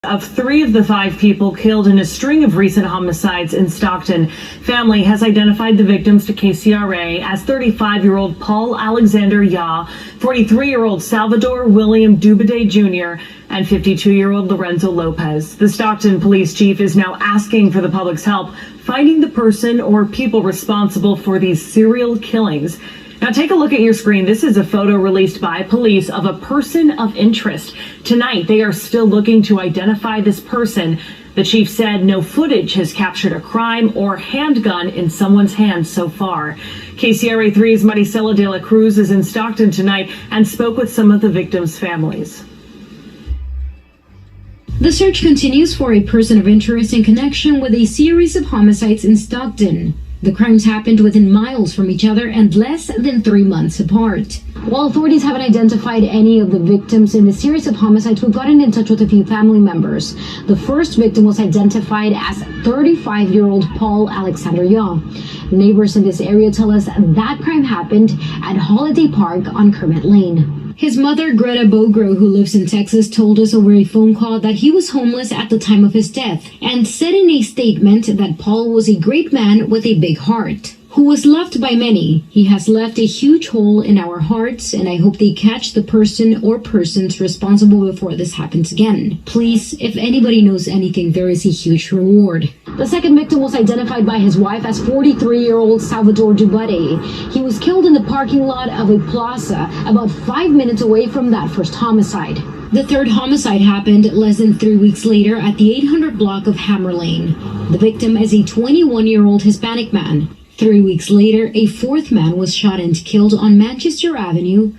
of 3 of the 5 people killed in a string of recent homicides in Stockton. Family has identified the victims to KCRA as 35-year-old Paul Alexander Yaw, 43-year-old Salvador William Dubade Jr., and 52-year-old Lorenzo Lopez. The Stockton police chief is now asking for the public's help finding the person or people responsible for these serial killings. Now take a look at your screen. This is a photo released by police of a person of interest. Tonight, they are still looking to identify this person. The chief said no footage has captured a crime or handgun in someone's hands so far. KCRA 3's Maricela de la Cruz is in Stockton tonight and spoke with some of the victims' families. The search continues for a person of interest in connection with a series of homicides in Stockton. The crimes happened within miles from each other and less than 3 months apart. While authorities haven't identified any of the victims in the series of homicides, we've gotten in touch with a few family members. The first victim was identified as 35-year-old Paul Alexander Yaw. Neighbors in this area tell us that crime happened at Holiday Park on Kermit Lane. His mother, Greta Bogro, who lives in Texas, told us over a phone call that he was homeless at the time of his death and said in a statement that Paul was a great man with a big heart, who was loved by many. He has left a huge hole in our hearts, and I hope they catch the person or persons responsible before this happens again. Please, if anybody knows anything, there is a huge reward. The second victim was identified by his wife as 43-year-old Salvador Dubade. He was killed in the parking lot of a plaza about 5 minutes away from that first homicide. The third homicide happened less than 3 weeks later at the 800 block of Hammer Lane. The victim is a 21-year-old Hispanic man. 3 weeks later, a fourth man was shot and killed on Manchester Avenue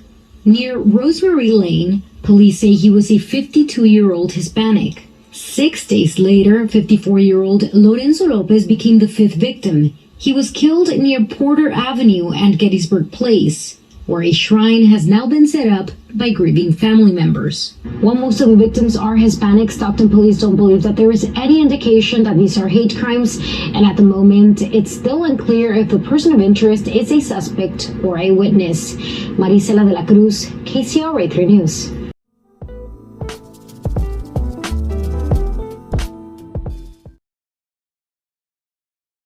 near Rosemary Lane. Police say he was a 52-year-old Hispanic. 6 days later, 54-year-old Lorenzo Lopez became the fifth victim. He was killed near Porter Avenue and Gettysburg Place, where a shrine has now been set up by grieving family members. While most of the victims are Hispanic, Stockton police don't believe that there is any indication that these are hate crimes, and at the moment, it's still unclear if the person of interest is a suspect or a witness. Maricela de la Cruz, KCRA 3 News.